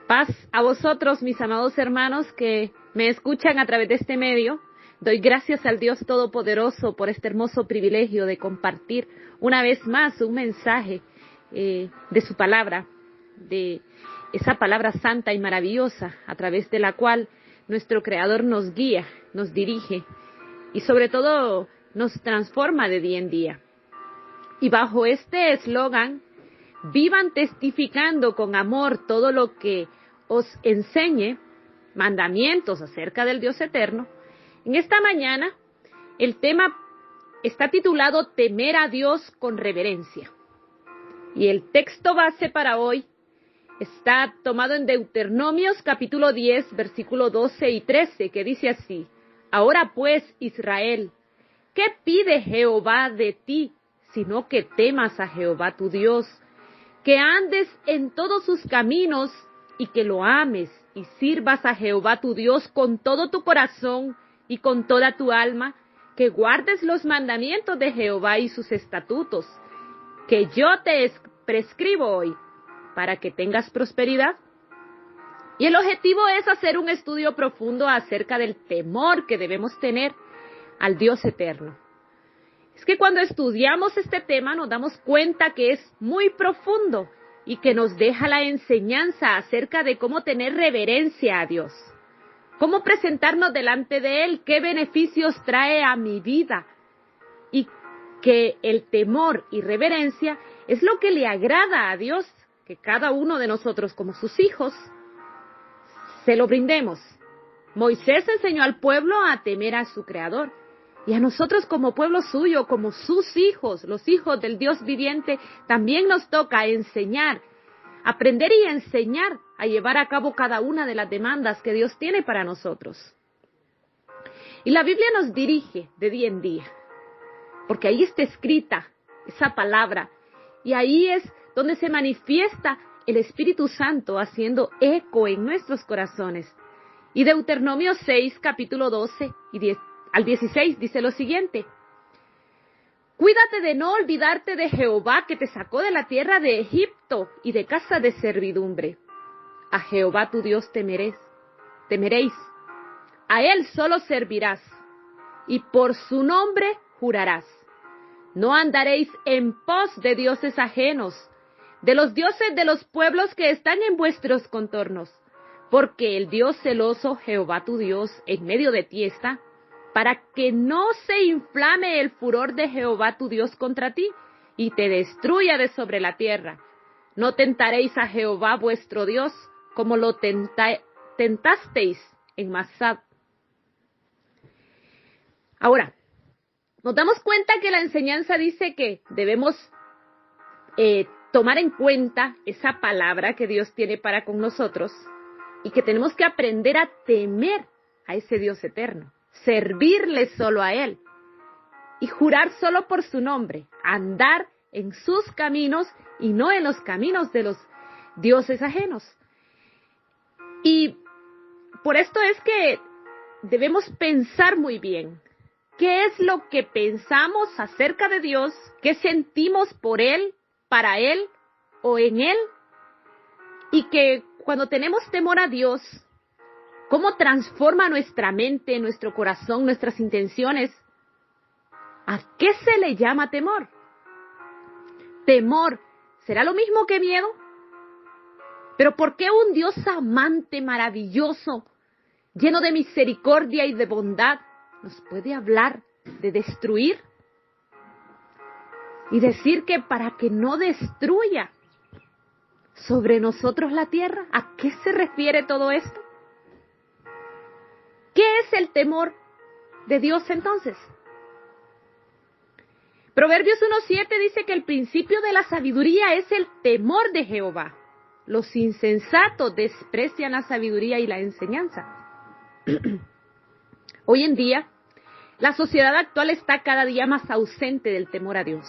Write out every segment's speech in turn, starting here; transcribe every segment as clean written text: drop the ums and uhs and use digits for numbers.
Paz a vosotros, mis amados hermanos que me escuchan a través de este medio. Doy gracias al Dios Todopoderoso por este hermoso privilegio de compartir una vez más un mensaje de su palabra, de esa palabra santa y maravillosa a través de la cual nuestro Creador nos guía, nos dirige y sobre todo nos transforma de día en día. Y bajo este eslogan, vivan testificando con amor todo lo que os enseñe, mandamientos acerca del Dios eterno. En esta mañana, el tema está titulado Temer a Dios con reverencia. Y el texto base para hoy está tomado en Deuteronomios capítulo 10, versículo 12 y 13, que dice así: Ahora pues, Israel, ¿qué pide Jehová de ti, sino que temas a Jehová tu Dios, que andes en todos sus caminos y que lo ames y sirvas a Jehová tu Dios con todo tu corazón y con toda tu alma, que guardes los mandamientos de Jehová y sus estatutos, que yo te prescribo hoy, para que tengas prosperidad? Y el objetivo es hacer un estudio profundo acerca del temor que debemos tener al Dios eterno. Es que cuando estudiamos este tema nos damos cuenta que es muy profundo y que nos deja la enseñanza acerca de cómo tener reverencia a Dios, cómo presentarnos delante de Él, qué beneficios trae a mi vida, y que el temor y reverencia es lo que le agrada a Dios, que cada uno de nosotros como sus hijos se lo brindemos. Moisés enseñó al pueblo a temer a su Creador. Y a nosotros como pueblo suyo, como sus hijos, los hijos del Dios viviente, también nos toca enseñar, aprender y enseñar a llevar a cabo cada una de las demandas que Dios tiene para nosotros. Y la Biblia nos dirige de día en día, porque ahí está escrita esa palabra, y ahí es donde se manifiesta el Espíritu Santo haciendo eco en nuestros corazones. Y Deuteronomio 6, capítulo 12 y 10. Al 16 dice lo siguiente: Cuídate de no olvidarte de Jehová que te sacó de la tierra de Egipto y de casa de servidumbre. A Jehová tu Dios temeréis. A Él solo servirás y por su nombre jurarás. No andaréis en pos de dioses ajenos, de los dioses de los pueblos que están en vuestros contornos, porque el Dios celoso, Jehová tu Dios, en medio de ti está, para que no se inflame el furor de Jehová tu Dios contra ti, y te destruya de sobre la tierra. No tentaréis a Jehová vuestro Dios, como lo tentasteis en Masad. Ahora, nos damos cuenta que la enseñanza dice que debemos tomar en cuenta esa palabra que Dios tiene para con nosotros, y que tenemos que aprender a temer a ese Dios eterno, servirle solo a Él y jurar solo por su nombre, andar en sus caminos y no en los caminos de los dioses ajenos. Y por esto es que debemos pensar muy bien qué es lo que pensamos acerca de Dios, qué sentimos por Él, para Él o en Él, y que cuando tenemos temor a Dios, cómo transforma nuestra mente, nuestro corazón, nuestras intenciones. ¿A qué se le llama temor? ¿Temor será lo mismo que miedo? ¿Pero por qué un Dios amante, maravilloso, lleno de misericordia y de bondad, nos puede hablar de destruir? Y decir que para que no destruya sobre nosotros la tierra. ¿A qué se refiere todo esto? ¿Qué es el temor de Dios entonces? Proverbios 1:7 dice que el principio de la sabiduría es el temor de Jehová. Los insensatos desprecian la sabiduría y la enseñanza. Hoy en día, la sociedad actual está cada día más ausente del temor a Dios.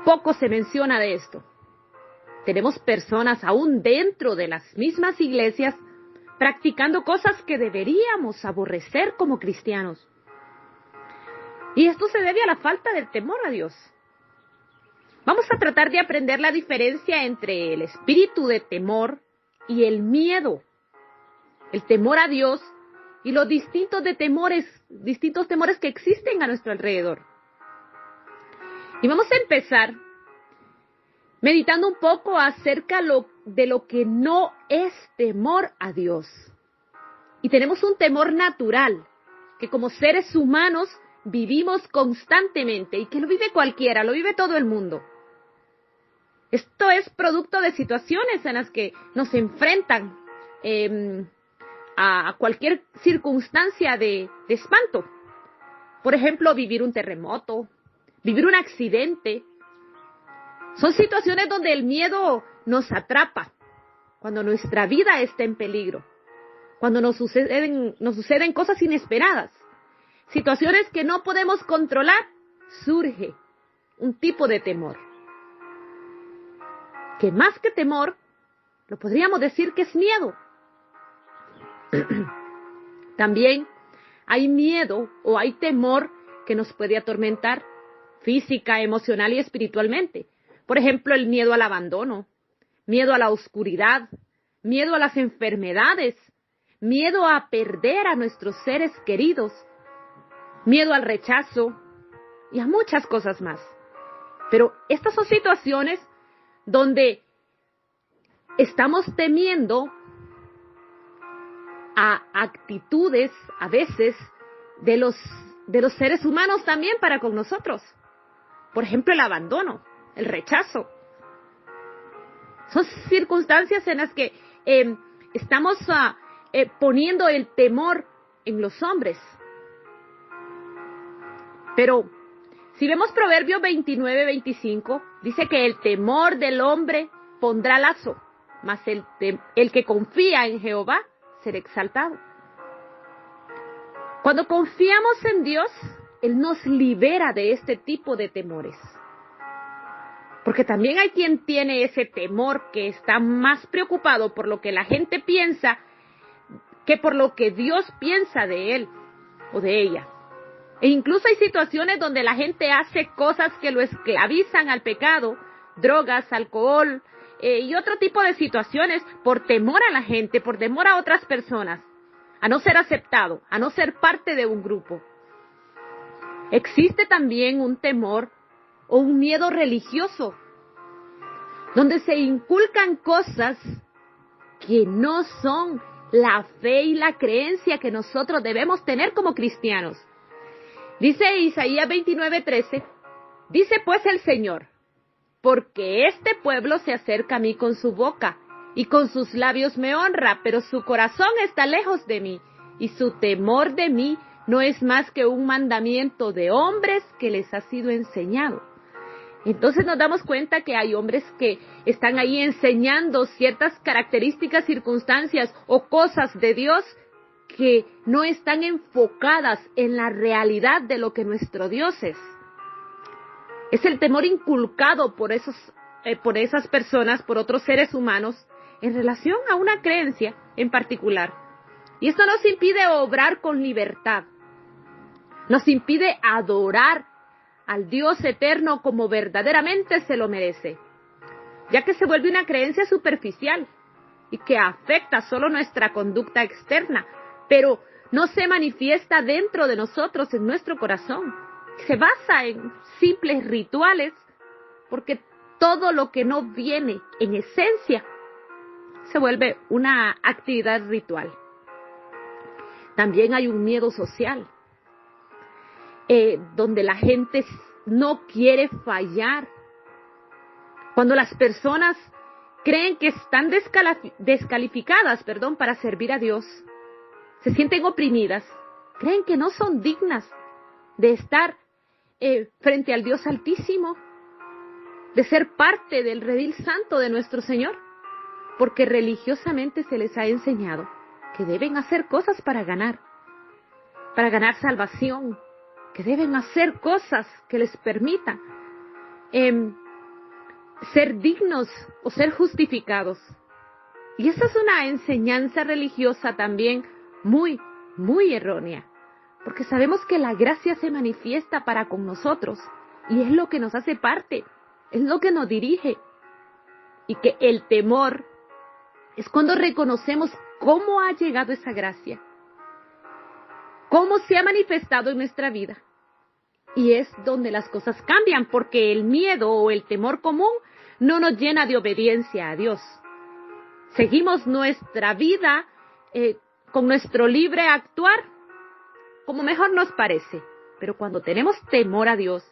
Poco se menciona de esto. Tenemos personas aún dentro de las mismas iglesias practicando cosas que deberíamos aborrecer como cristianos. Y esto se debe a la falta del temor a Dios. Vamos a tratar de aprender la diferencia entre el espíritu de temor y el miedo, el temor a Dios y los distintos temores que existen a nuestro alrededor. Y vamos a empezar meditando un poco acerca de lo que no es temor a Dios. Y tenemos un temor natural, que como seres humanos vivimos constantemente y que lo vive cualquiera, lo vive todo el mundo. Esto es producto de situaciones en las que nos enfrentan a cualquier circunstancia de espanto. Por ejemplo, vivir un terremoto, vivir un accidente. Son situaciones donde el miedo nos atrapa, cuando nuestra vida está en peligro, cuando nos suceden cosas inesperadas, situaciones que no podemos controlar, surge un tipo de temor. Que más que temor, lo podríamos decir que es miedo. También hay miedo o hay temor que nos puede atormentar física, emocional y espiritualmente. Por ejemplo, el miedo al abandono, miedo a la oscuridad, miedo a las enfermedades, miedo a perder a nuestros seres queridos, miedo al rechazo y a muchas cosas más. Pero estas son situaciones donde estamos temiendo a actitudes, a veces, de los seres humanos también para con nosotros. Por ejemplo, el abandono, el rechazo. Son circunstancias en las que estamos poniendo el temor en los hombres. Pero si vemos Proverbios 29:25, dice que el temor del hombre pondrá lazo, mas el que confía en Jehová será exaltado. Cuando confiamos en Dios, Él nos libera de este tipo de temores. Porque también hay quien tiene ese temor que está más preocupado por lo que la gente piensa que por lo que Dios piensa de él o de ella. E incluso hay situaciones donde la gente hace cosas que lo esclavizan al pecado, drogas, alcohol y otro tipo de situaciones por temor a la gente, por temor a otras personas, a no ser aceptado, a no ser parte de un grupo. Existe también un temor o un miedo religioso, donde se inculcan cosas que no son la fe y la creencia que nosotros debemos tener como cristianos. Dice Isaías 29:13, dice pues el Señor, porque este pueblo se acerca a mí con su boca y con sus labios me honra, pero su corazón está lejos de mí y su temor de mí no es más que un mandamiento de hombres que les ha sido enseñado. Entonces nos damos cuenta que hay hombres que están ahí enseñando ciertas características, circunstancias o cosas de Dios que no están enfocadas en la realidad de lo que nuestro Dios es. Es el temor inculcado por esas personas, por otros seres humanos, en relación a una creencia en particular. Y esto nos impide obrar con libertad. Nos impide adorar al Dios eterno como verdaderamente se lo merece, ya que se vuelve una creencia superficial y que afecta solo nuestra conducta externa, pero no se manifiesta dentro de nosotros, en nuestro corazón. Se basa en simples rituales, porque todo lo que no viene en esencia se vuelve una actividad ritual. También hay un miedo social, donde la gente no quiere fallar. Cuando las personas creen que están descalificadas para servir a Dios, se sienten oprimidas, creen que no son dignas de estar frente al Dios Altísimo, de ser parte del redil santo de nuestro Señor, porque religiosamente se les ha enseñado que deben hacer cosas para ganar salvación, que deben hacer cosas que les permitan ser dignos o ser justificados. Y esa es una enseñanza religiosa también muy, muy errónea, porque sabemos que la gracia se manifiesta para con nosotros y es lo que nos hace parte, es lo que nos dirige, y que el temor Es cuando reconocemos cómo ha llegado esa gracia, cómo se ha manifestado en nuestra vida. Y es donde las cosas cambian, porque el miedo o el temor común no nos llena de obediencia a Dios. Seguimos nuestra vida con nuestro libre actuar como mejor nos parece. Pero cuando tenemos temor a Dios,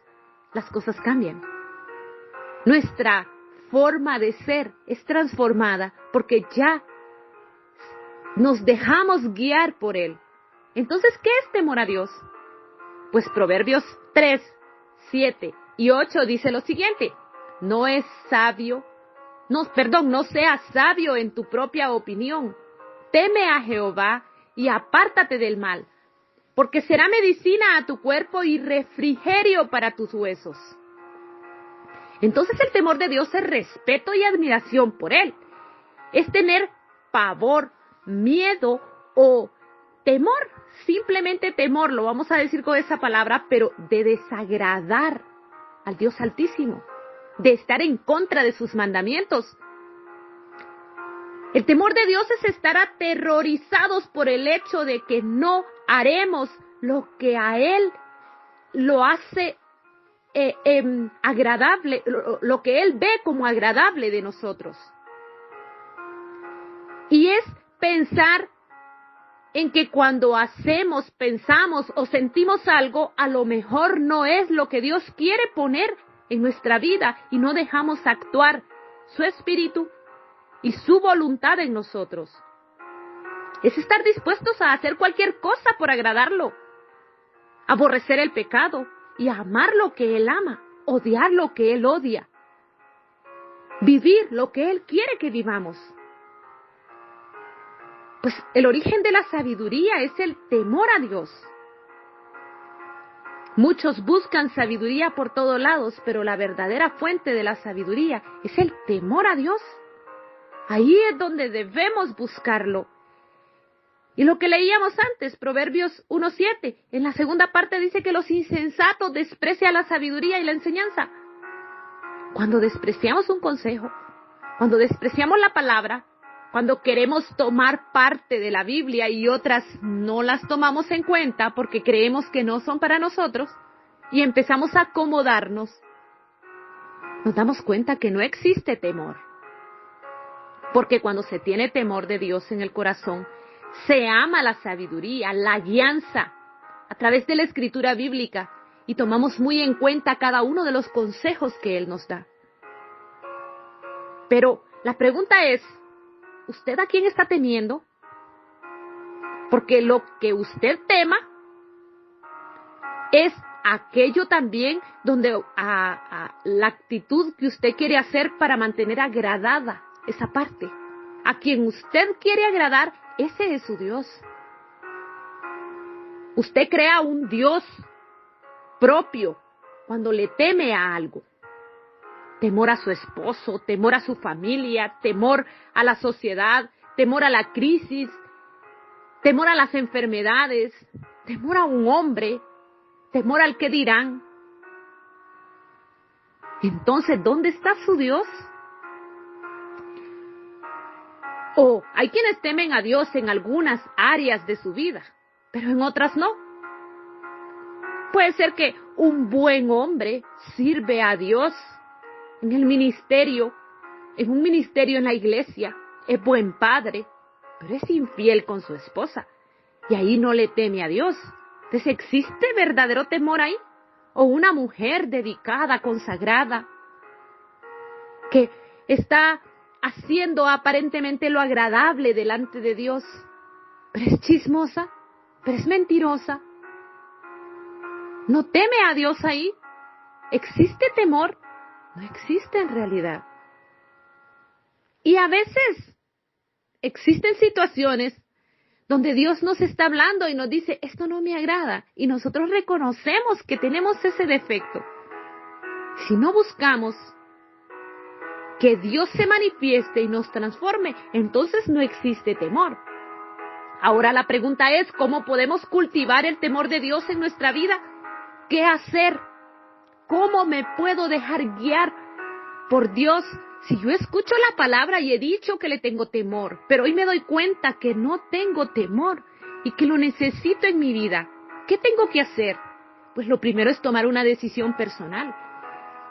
las cosas cambian. Nuestra forma de ser es transformada porque ya nos dejamos guiar por Él. Entonces, ¿qué es temor a Dios? Pues Proverbios 3, 7 y 8 dice lo siguiente: no seas sabio en tu propia opinión. Teme a Jehová y apártate del mal, porque será medicina a tu cuerpo y refrigerio para tus huesos. Entonces el temor de Dios es respeto y admiración por Él. Es tener pavor, miedo o temor, simplemente temor, lo vamos a decir con esa palabra, pero de desagradar al Dios Altísimo, de estar en contra de sus mandamientos. El temor de Dios es estar aterrorizados por el hecho de que no haremos lo que a Él lo hace agradable, lo que Él ve como agradable de nosotros. Y es pensar en que cuando hacemos, pensamos o sentimos algo, a lo mejor no es lo que Dios quiere poner en nuestra vida y no dejamos actuar su espíritu y su voluntad en nosotros. Es estar dispuestos a hacer cualquier cosa por agradarlo, aborrecer el pecado y amar lo que Él ama, odiar lo que Él odia, vivir lo que Él quiere que vivamos. Pues el origen de la sabiduría es el temor a Dios. Muchos buscan sabiduría por todos lados, pero la verdadera fuente de la sabiduría es el temor a Dios. Ahí es donde debemos buscarlo. Y lo que leíamos antes, Proverbios 1:7, en la segunda parte dice que los insensatos desprecian la sabiduría y la enseñanza. Cuando despreciamos un consejo, cuando despreciamos la palabra, cuando queremos tomar parte de la Biblia y otras no las tomamos en cuenta porque creemos que no son para nosotros y empezamos a acomodarnos, nos damos cuenta que no existe temor. Porque cuando se tiene temor de Dios en el corazón, se ama la sabiduría, la guianza a través de la escritura bíblica y tomamos muy en cuenta cada uno de los consejos que Él nos da. Pero la pregunta es, ¿usted a quién está temiendo? Porque lo que usted tema es aquello también donde la actitud que usted quiere hacer para mantener agradada esa parte. A quien usted quiere agradar, ese es su Dios. Usted crea un Dios propio cuando le teme a algo. Temor a su esposo, temor a su familia, temor a la sociedad, temor a la crisis, temor a las enfermedades, temor a un hombre, temor al que dirán. Entonces, ¿dónde está su Dios? O hay quienes temen a Dios en algunas áreas de su vida, pero en otras no. Puede ser que un buen hombre sirve a Dios en el ministerio, en un ministerio en la iglesia, es buen padre, pero es infiel con su esposa y ahí no le teme a Dios. Entonces, ¿existe verdadero temor ahí? O una mujer dedicada, consagrada, que está haciendo aparentemente lo agradable delante de Dios, pero es chismosa, pero es mentirosa. ¿No teme a Dios ahí? ¿Existe temor? No existe en realidad. Y a veces existen situaciones donde Dios nos está hablando y nos dice, esto no me agrada, y nosotros reconocemos que tenemos ese defecto. Si no buscamos que Dios se manifieste y nos transforme, entonces no existe temor. Ahora la pregunta es, ¿cómo podemos cultivar el temor de Dios en nuestra vida? ¿Qué hacer? ¿Cómo me puedo dejar guiar por Dios Si yo escucho la palabra y he dicho que le tengo temor, pero hoy me doy cuenta que no tengo temor y que lo necesito en mi vida, ¿qué tengo que hacer? Pues lo primero es tomar una decisión personal.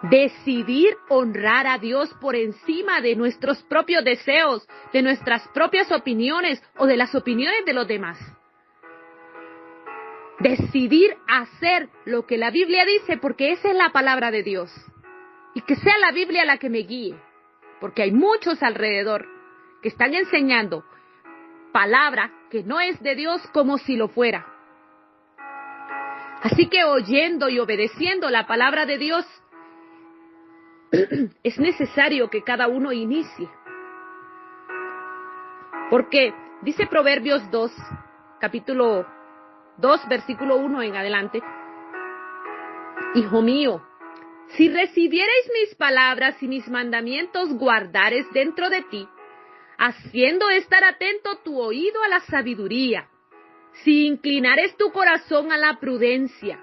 Decidir honrar a Dios por encima de nuestros propios deseos, de nuestras propias opiniones o de las opiniones de los demás. Decidir hacer lo que la Biblia dice, porque esa es la palabra de Dios. Y que sea la Biblia la que me guíe, porque hay muchos alrededor que están enseñando palabra que no es de Dios como si lo fuera. Así que oyendo y obedeciendo la palabra de Dios, es necesario que cada uno inicie. Porque dice Proverbios 2, capítulo 2, versículo 1 en adelante: Hijo mío, si recibiereis mis palabras y mis mandamientos guardares dentro de ti, haciendo estar atento tu oído a la sabiduría, si inclinares tu corazón a la prudencia,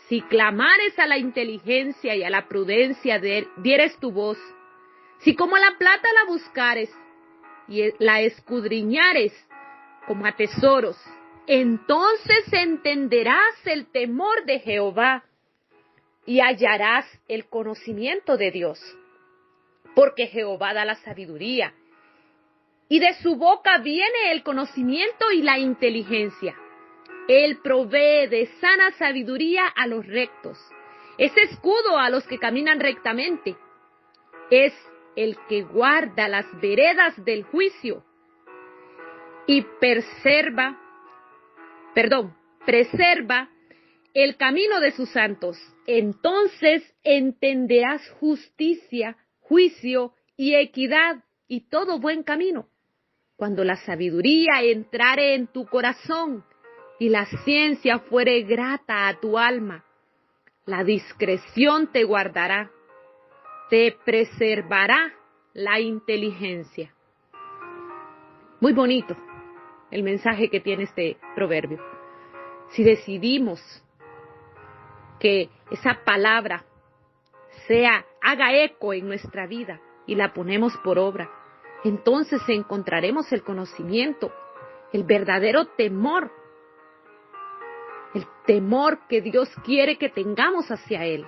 si clamares a la inteligencia y a la prudencia dieres tu voz, si como la plata la buscares y la escudriñares como a tesoros, entonces entenderás el temor de Jehová y hallarás el conocimiento de Dios. Porque Jehová da la sabiduría, y de su boca viene el conocimiento y la inteligencia. Él provee de sana sabiduría a los rectos. Es escudo a los que caminan rectamente. Es el que guarda las veredas del juicio y preserva el camino de sus santos. Entonces entenderás justicia, juicio y equidad y todo buen camino. Cuando la sabiduría entrare en tu corazón y la ciencia fuere grata a tu alma, la discreción te guardará, te preservará la inteligencia. Muy bonito el mensaje que tiene este proverbio. Si decidimos que esa palabra haga eco en nuestra vida y la ponemos por obra, entonces encontraremos el conocimiento, el verdadero temor, el temor que Dios quiere que tengamos hacia Él.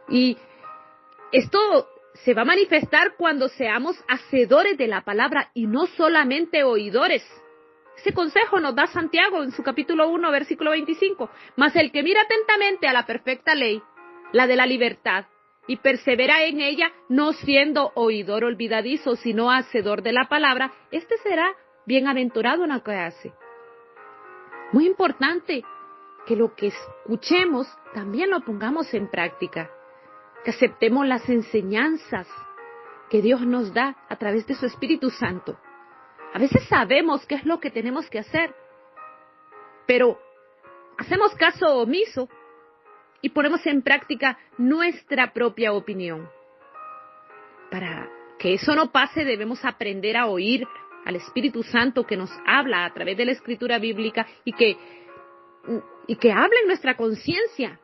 Y esto se va a manifestar cuando seamos hacedores de la palabra y no solamente oidores. Ese consejo nos da Santiago en su capítulo 1, versículo 25. Mas el que mira atentamente a la perfecta ley, la de la libertad, y persevera en ella, no siendo oidor olvidadizo, sino hacedor de la palabra, este será bienaventurado en lo que hace. Muy importante que lo que escuchemos también lo pongamos en práctica, que aceptemos las enseñanzas que Dios nos da a través de su Espíritu Santo. A veces sabemos qué es lo que tenemos que hacer, pero hacemos caso omiso y ponemos en práctica nuestra propia opinión. Para que eso no pase, debemos aprender a oír al Espíritu Santo que nos habla a través de la Escritura bíblica y que hable en nuestra conciencia.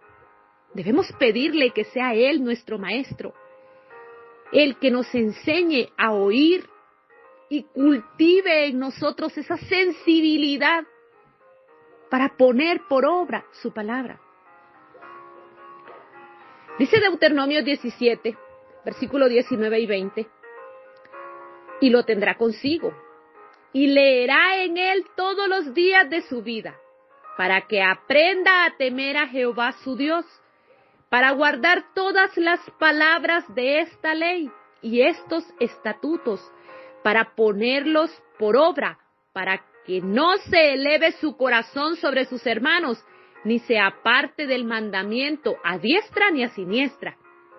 Debemos pedirle que sea Él nuestro Maestro, el que nos enseñe a oír y cultive en nosotros esa sensibilidad para poner por obra su palabra. Dice Deuteronomio 17, versículos 19 y 20, y lo tendrá consigo, y leerá en él todos los días de su vida, para que aprenda a temer a Jehová su Dios, para guardar todas las palabras de esta ley y estos estatutos, para ponerlos por obra, para que no se eleve su corazón sobre sus hermanos, ni se aparte del mandamiento a diestra ni a siniestra,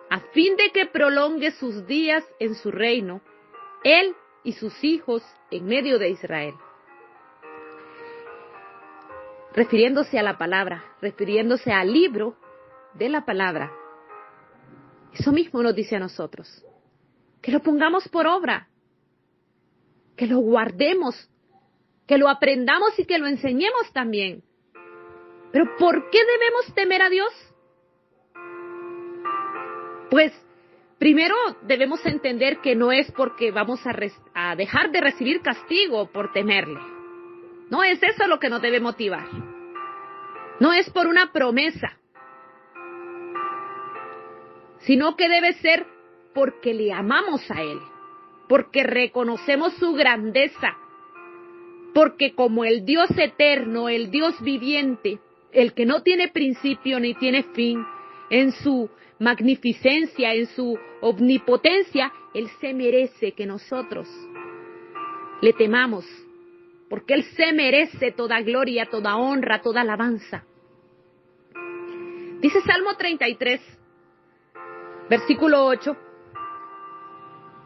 a fin de que prolongue sus días en su reino, él y sus hijos en medio de Israel. Refiriéndose a la palabra, refiriéndose al libro de la palabra, eso mismo nos dice a nosotros, que lo pongamos por obra, que lo guardemos, que lo aprendamos y que lo enseñemos también. ¿Pero por qué debemos temer a Dios? Pues Primero debemos entender que no es porque vamos a dejar de recibir castigo por temerle. No es eso lo que nos debe motivar. No es por una promesa, sino que debe ser porque le amamos a Él, porque reconocemos su grandeza, porque como el Dios eterno, el Dios viviente, el que no tiene principio ni tiene fin, en su magnificencia, en su omnipotencia, Él se merece que nosotros le temamos, porque Él se merece toda gloria, toda honra, toda alabanza. Dice Salmo 33, versículo 8,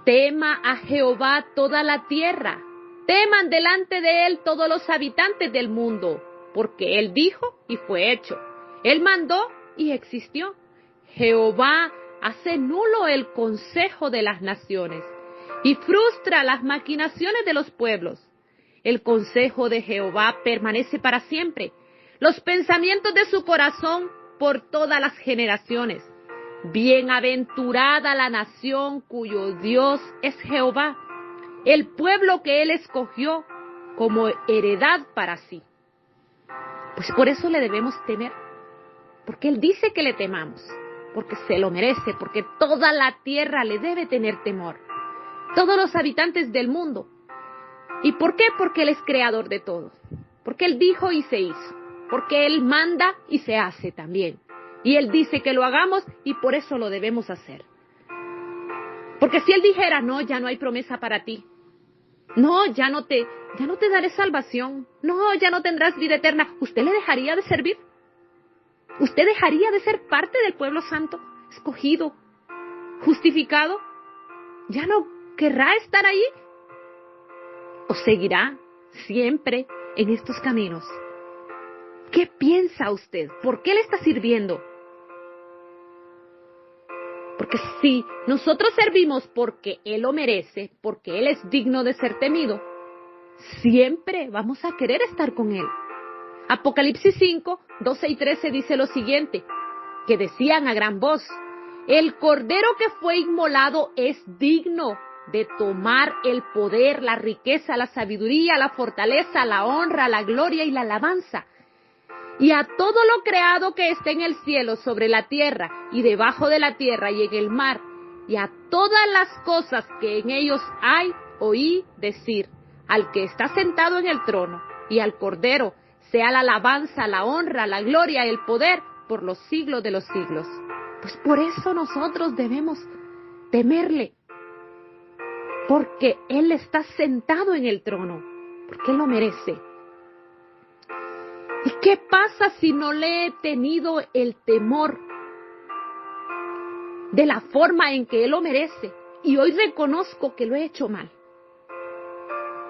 tema a Jehová toda la tierra, teman delante de Él todos los habitantes del mundo, porque Él dijo y fue hecho, Él mandó y existió. Jehová hace nulo el consejo de las naciones y frustra las maquinaciones de los pueblos. El consejo de Jehová permanece para siempre, los pensamientos de su corazón por todas las generaciones. Bienaventurada la nación cuyo Dios es Jehová, el pueblo que Él escogió como heredad para sí. Pues por eso le debemos temer, porque Él dice que le temamos, porque se lo merece, porque toda la tierra le debe tener temor, todos los habitantes del mundo. ¿Y por qué? Porque Él es creador de todo, porque Él dijo y se hizo, porque Él manda y se hace también, y Él dice que lo hagamos y por eso lo debemos hacer. Porque si Él dijera, no, ya no hay promesa para ti, no, ya no te daré salvación, no, ya no tendrás vida eterna, ¿usted le dejaría de servir? ¿Usted dejaría de ser parte del pueblo santo, escogido, justificado? ¿Ya no querrá estar allí? ¿O seguirá siempre en estos caminos? ¿Qué piensa usted? ¿Por qué le está sirviendo? Porque si nosotros servimos porque Él lo merece, porque Él es digno de ser temido, siempre vamos a querer estar con Él. Apocalipsis 5, 12 y 13 dice lo siguiente, que decían a gran voz, el cordero que fue inmolado es digno de tomar el poder, la riqueza, la sabiduría, la fortaleza, la honra, la gloria y la alabanza. Y a todo lo creado que está en el cielo, sobre la tierra y debajo de la tierra y en el mar, y a todas las cosas que en ellos hay, oí decir, al que está sentado en el trono y al cordero, sea la alabanza, la honra, la gloria, el poder, por los siglos de los siglos. Pues por eso nosotros debemos temerle, porque Él está sentado en el trono, porque Él lo merece. ¿Y qué pasa si no le he tenido el temor de la forma en que Él lo merece? Y hoy reconozco que lo he hecho mal.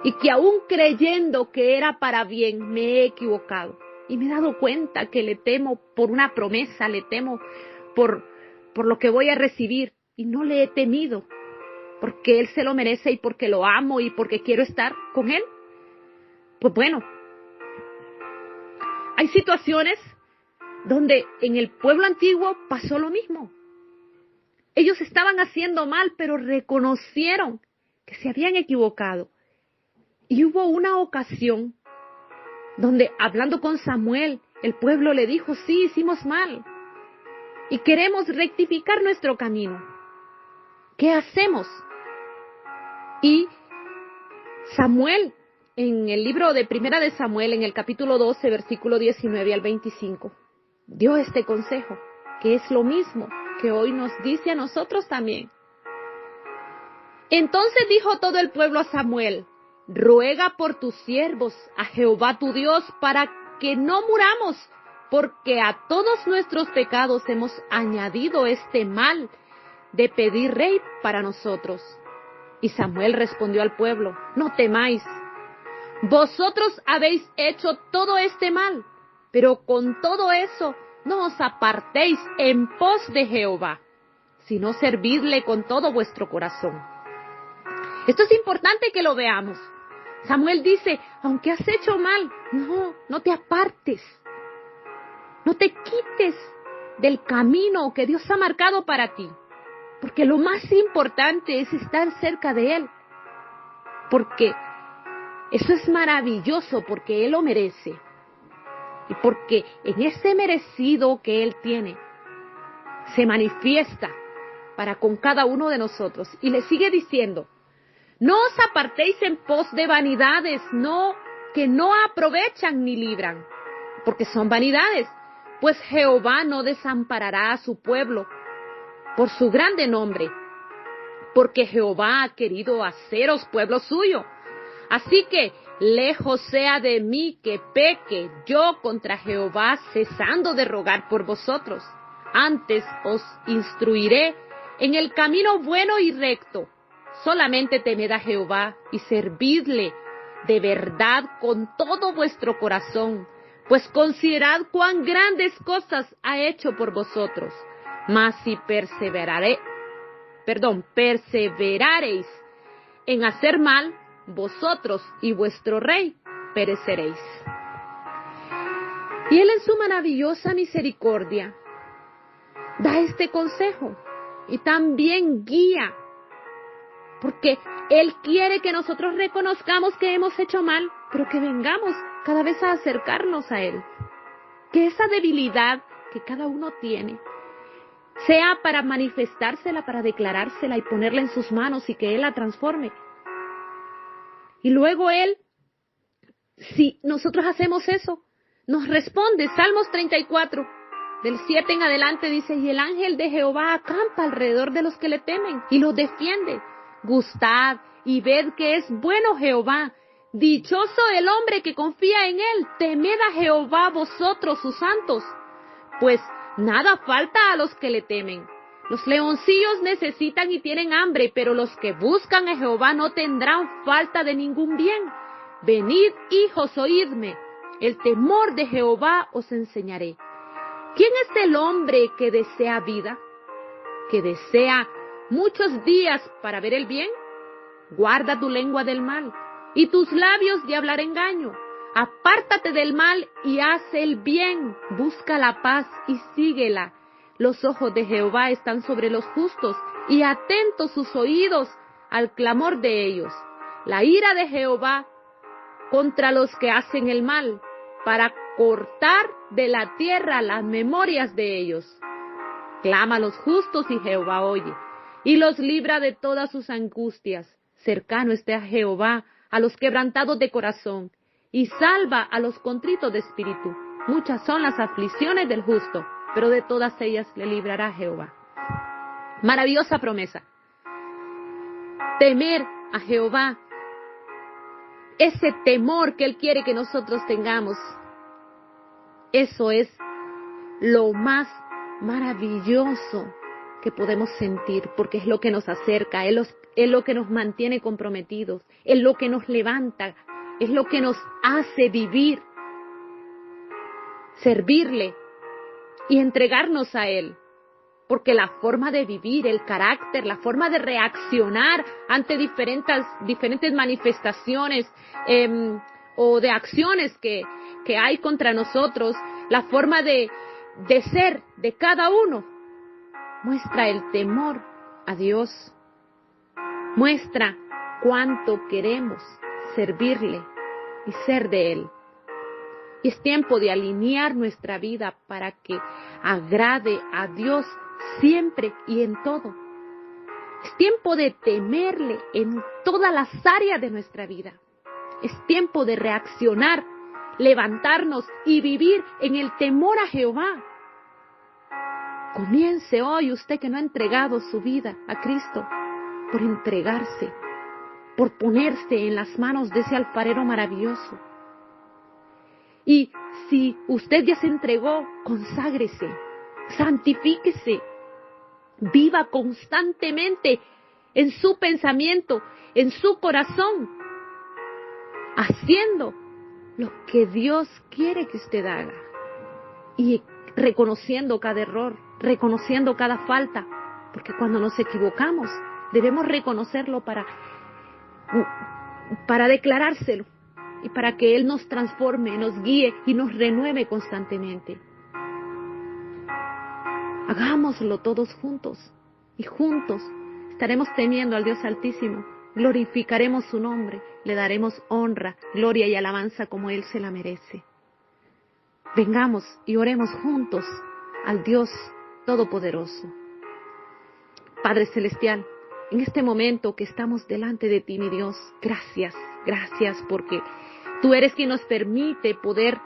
Y que aún creyendo que era para bien, me he equivocado. Y me he dado cuenta que le temo por una promesa, le temo por lo que voy a recibir. Y no le he temido, porque Él se lo merece y porque lo amo y porque quiero estar con Él. Pues bueno, hay situaciones donde en el pueblo antiguo pasó lo mismo. Ellos estaban haciendo mal, pero reconocieron que se habían equivocado. Y hubo una ocasión donde, hablando con Samuel, el pueblo le dijo, sí, hicimos mal y queremos rectificar nuestro camino. ¿Qué hacemos? Y Samuel, en el libro de Primera de Samuel, en el capítulo 12, versículo 19 al 25, dio este consejo, que es lo mismo que hoy nos dice a nosotros también. Entonces dijo todo el pueblo a Samuel, ruega por tus siervos a Jehová tu Dios para que no muramos, porque a todos nuestros pecados hemos añadido este mal de pedir rey para nosotros. Y Samuel respondió al pueblo, no temáis, vosotros habéis hecho todo este mal, pero con todo eso no os apartéis en pos de Jehová, sino servidle con todo vuestro corazón. Esto es importante que lo veamos. Samuel dice, aunque has hecho mal, no te apartes. No te quites del camino que Dios ha marcado para ti. Porque lo más importante es estar cerca de Él. Porque eso es maravilloso, porque Él lo merece. Y porque en ese merecido que Él tiene, se manifiesta para con cada uno de nosotros. Y le sigue diciendo, no os apartéis en pos de vanidades, que no aprovechan ni libran, porque son vanidades, pues Jehová no desamparará a su pueblo por su grande nombre, porque Jehová ha querido haceros pueblo suyo. Así que lejos sea de mí que peque yo contra Jehová, cesando de rogar por vosotros. Antes os instruiré en el camino bueno y recto. Solamente temed a Jehová y servidle de verdad con todo vuestro corazón, pues considerad cuán grandes cosas ha hecho por vosotros. Mas si perseverareis en hacer mal, vosotros y vuestro rey pereceréis. Y Él en su maravillosa misericordia da este consejo y también guía, porque Él quiere que nosotros reconozcamos que hemos hecho mal, pero que vengamos cada vez a acercarnos a Él. Que esa debilidad que cada uno tiene sea para manifestársela, para declarársela y ponerla en sus manos y que Él la transforme. Y luego Él, si nosotros hacemos eso, nos responde. Salmos 34, del 7 en adelante dice, y el ángel de Jehová acampa alrededor de los que le temen y los defiende. Gustad y ved que es bueno Jehová. Dichoso el hombre que confía en Él. Temed a Jehová vosotros sus santos, pues nada falta a los que le temen. Los leoncillos necesitan y tienen hambre, pero los que buscan a Jehová no tendrán falta de ningún bien. Venid, hijos, oídme. El temor de Jehová os enseñaré. ¿Quién es el hombre que desea vida? ¿Que desea muchos días para ver el bien? Guarda tu lengua del mal y tus labios de hablar engaño. Apártate del mal y haz el bien. Busca la paz y síguela. Los ojos de Jehová están sobre los justos y atentos sus oídos al clamor de ellos. La ira de Jehová contra los que hacen el mal, para cortar de la tierra las memorias de ellos. Clama a los justos y Jehová oye, y los libra de todas sus angustias. Cercano esté a Jehová a los quebrantados de corazón, y salva a los contritos de espíritu. Muchas son las aflicciones del justo, pero de todas ellas le librará Jehová. Maravillosa promesa. Temer a Jehová. Ese temor que Él quiere que nosotros tengamos. Eso es lo más maravilloso que podemos sentir, porque es lo que nos acerca, es lo que nos mantiene comprometidos, es lo que nos levanta, es lo que nos hace vivir, servirle y entregarnos a Él. Porque la forma de vivir, el carácter, la forma de reaccionar ante diferentes manifestaciones o de acciones que hay contra nosotros, la forma de ser de cada uno, muestra el temor a Dios, muestra cuánto queremos servirle y ser de Él. Y es tiempo de alinear nuestra vida para que agrade a Dios siempre y en todo. Es tiempo de temerle en todas las áreas de nuestra vida. Es tiempo de reaccionar, levantarnos y vivir en el temor a Jehová. Comience hoy, usted que no ha entregado su vida a Cristo, por entregarse, por ponerse en las manos de ese alfarero maravilloso. Y si usted ya se entregó, conságrese, santifíquese, viva constantemente en su pensamiento, en su corazón, haciendo lo que Dios quiere que usted haga y reconociendo cada error, reconociendo cada falta, porque cuando nos equivocamos debemos reconocerlo para declarárselo y para que Él nos transforme, nos guíe y nos renueve constantemente. Hagámoslo todos juntos, y juntos estaremos temiendo al Dios Altísimo, glorificaremos su nombre, le daremos honra, gloria y alabanza como Él se la merece. Vengamos y oremos juntos al Dios Todopoderoso. Padre Celestial, en este momento que estamos delante de ti, mi Dios, gracias porque tú eres quien nos permite poder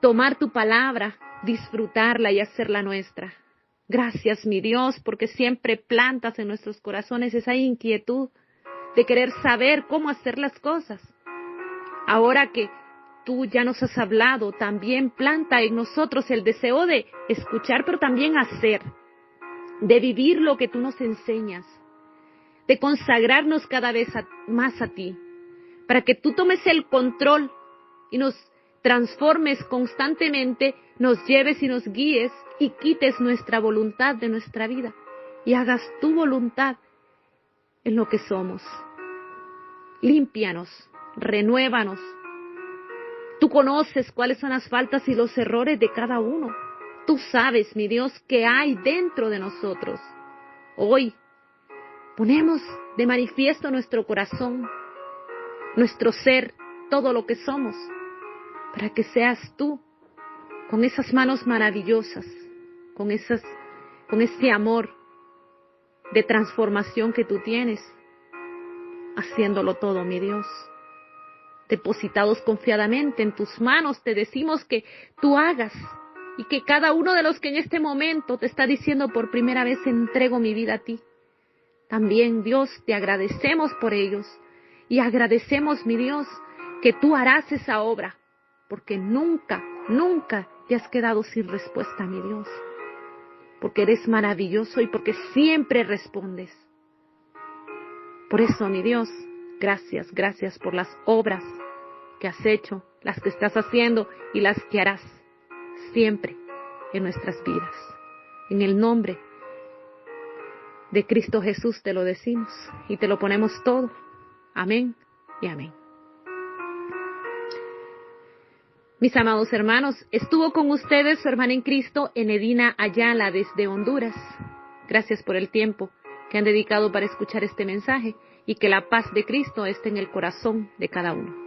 tomar tu palabra, disfrutarla y hacerla nuestra. Gracias, mi Dios, porque siempre plantas en nuestros corazones esa inquietud de querer saber cómo hacer las cosas. Ahora que tú ya nos has hablado, también planta en nosotros el deseo de escuchar, pero también hacer, de vivir lo que tú nos enseñas, de consagrarnos cada vez más a ti, para que tú tomes el control y nos transformes constantemente, nos lleves y nos guíes y quites nuestra voluntad de nuestra vida y hagas tu voluntad en lo que somos. Límpianos, renuévanos. Tú conoces cuáles son las faltas y los errores de cada uno. Tú sabes, mi Dios, qué hay dentro de nosotros. Hoy ponemos de manifiesto nuestro corazón, nuestro ser, todo lo que somos, para que seas tú, con esas manos maravillosas, con ese amor de transformación que tú tienes, haciéndolo todo, mi Dios. Depositados confiadamente en tus manos, te decimos que tú hagas y que cada uno de los que en este momento te está diciendo por primera vez entrego mi vida a ti. También, Dios, te agradecemos por ellos y agradecemos, mi Dios, que tú harás esa obra, porque nunca te has quedado sin respuesta, mi Dios, porque eres maravilloso y porque siempre respondes. Por eso, mi Dios, gracias por las obras que has hecho, las que estás haciendo y las que harás siempre en nuestras vidas. En el nombre de Cristo Jesús te lo decimos y te lo ponemos todo. Amén y amén. Mis amados hermanos, estuvo con ustedes su hermana en Cristo, Enedina Ayala, desde Honduras. Gracias por el tiempo que han dedicado para escuchar este mensaje y que la paz de Cristo esté en el corazón de cada uno.